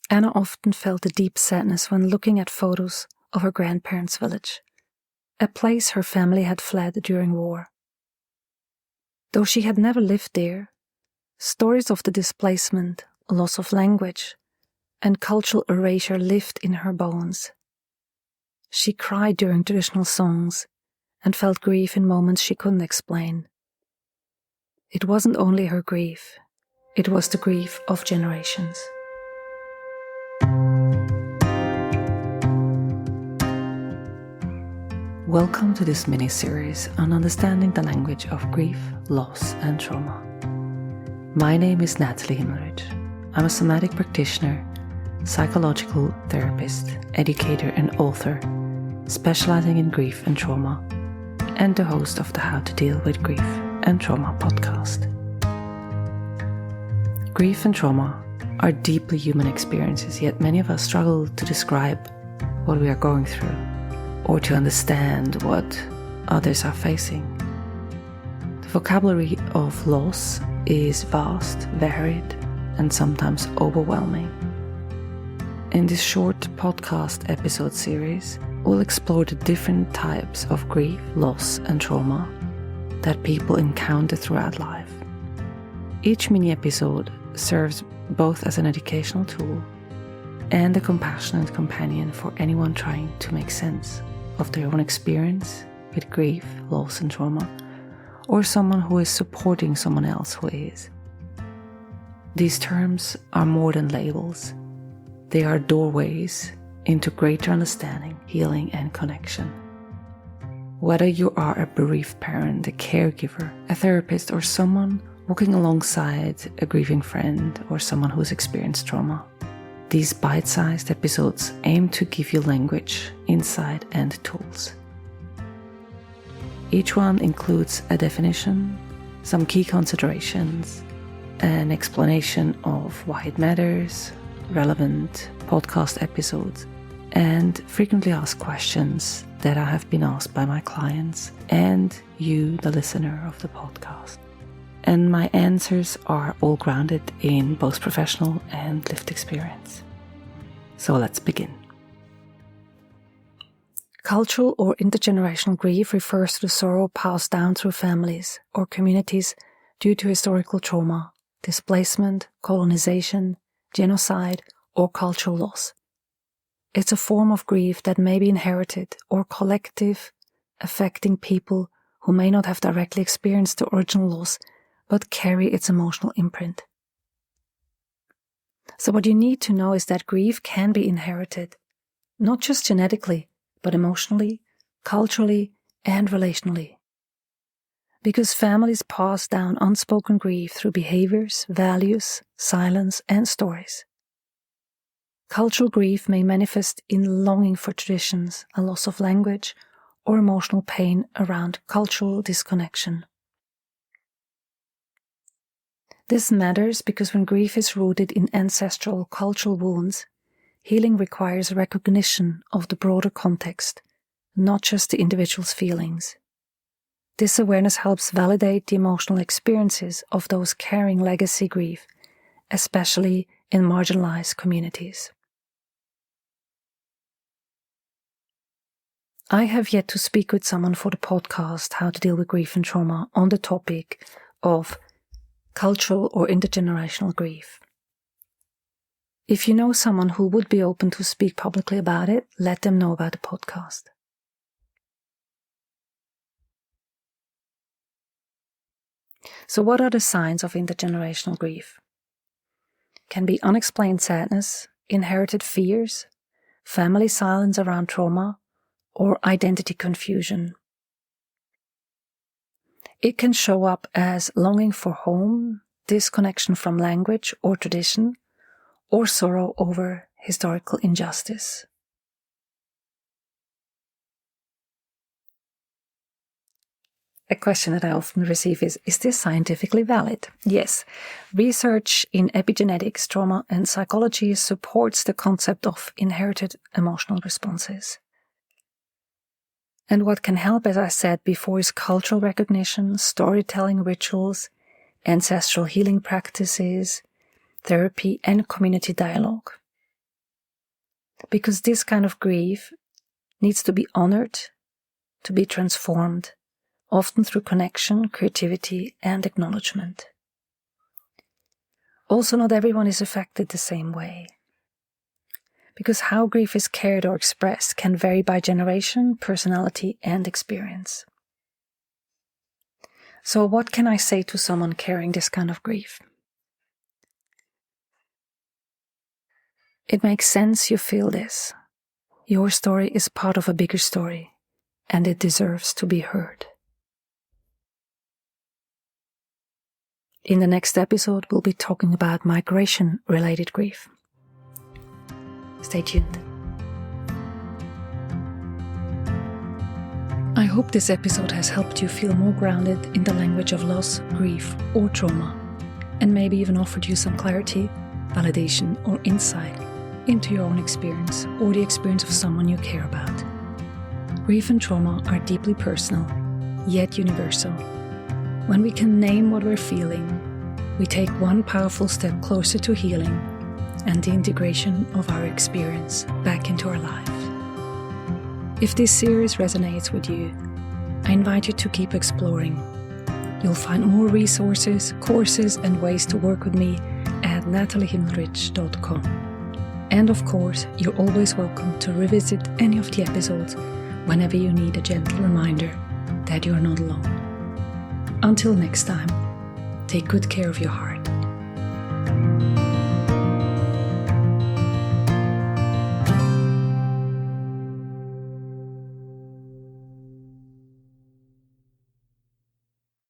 Anna often felt a deep sadness when looking at photos of her grandparents' village, a place her family had fled during war. Though she had never lived there, stories of the displacement, loss of language, and cultural erasure lived in her bones. She cried during traditional songs and felt grief in moments she couldn't explain. It wasn't only her grief, it was the grief of generations. Welcome to this mini-series on understanding the language of grief, loss, and trauma. My name is Nathalie Himmelrich. I'm a somatic practitioner, psychological therapist, educator, and author, specializing in grief and trauma, and the host of the How to Deal with Grief and Trauma podcast. Grief and trauma are deeply human experiences, yet many of us struggle to describe what we are going through or to understand what others are facing. The vocabulary of loss is vast, varied, and sometimes overwhelming. In this short podcast episode series, we'll explore the different types of grief, loss, and trauma that people encounter throughout life. Each mini-episode serves both as an educational tool and a compassionate companion for anyone trying to make sense of their own experience with grief, loss, and trauma, or someone who is supporting someone else who is. These terms are more than labels. They are doorways into greater understanding, healing, and connection. Whether you are a bereaved parent, a caregiver, a therapist, or someone walking alongside a grieving friend or someone who has experienced trauma, these bite-sized episodes aim to give you language, insight, and tools. Each one includes a definition, some key considerations, an explanation of why it matters, relevant podcast episodes, and frequently asked questions that I have been asked by my clients and you, the listener of the podcast. And my answers are all grounded in both professional and lived experience. So let's begin. Cultural or intergenerational grief refers to the sorrow passed down through families or communities due to historical trauma, displacement, colonization, genocide, or cultural loss. It's a form of grief that may be inherited or collective, affecting people who may not have directly experienced the original loss but carry its emotional imprint. So what you need to know is that grief can be inherited, not just genetically, but emotionally, culturally, and relationally. Because families pass down unspoken grief through behaviors, values, silence, and stories. Cultural grief may manifest in longing for traditions, a loss of language, or emotional pain around cultural disconnection. This matters because when grief is rooted in ancestral cultural wounds, healing requires recognition of the broader context, not just the individual's feelings. This awareness helps validate the emotional experiences of those carrying legacy grief, especially in marginalized communities. I have yet to speak with someone for the podcast How to Deal with Grief and Trauma on the topic of cultural or intergenerational grief. If you know someone who would be open to speak publicly about it, let them know about the podcast. So what are the signs of intergenerational grief? Can be unexplained sadness, inherited fears, family silence around trauma, or identity confusion. It can show up as longing for home, disconnection from language or tradition, or sorrow over historical injustice. A question that I often receive is this scientifically valid? Yes. Research in epigenetics, trauma, and psychology supports the concept of inherited emotional responses. And what can help, as I said before, is cultural recognition, storytelling rituals, ancestral healing practices, therapy, and community dialogue. because this kind of grief needs to be honored, to be transformed, often through connection, creativity, and acknowledgement. Also, not everyone is affected the same way, because how grief is carried or expressed can vary by generation, personality, and experience. So what can I say to someone carrying this kind of grief? It makes sense you feel this. Your story is part of a bigger story, and it deserves to be heard. In the next episode, we'll be talking about migration-related grief. Stay tuned. I hope this episode has helped you feel more grounded in the language of loss, grief, or trauma, and maybe even offered you some clarity, validation, or insight into your own experience or the experience of someone you care about. Grief and trauma are deeply personal, yet universal. When we can name what we're feeling, we take one powerful step closer to healing and the integration of our experience back into our life. If this series resonates with you, I invite you to keep exploring. You'll find more resources, courses, and ways to work with me at nathaliehimmelrich.com. And of course, you're always welcome to revisit any of the episodes whenever you need a gentle reminder that you're not alone. Until next time, take good care of your heart.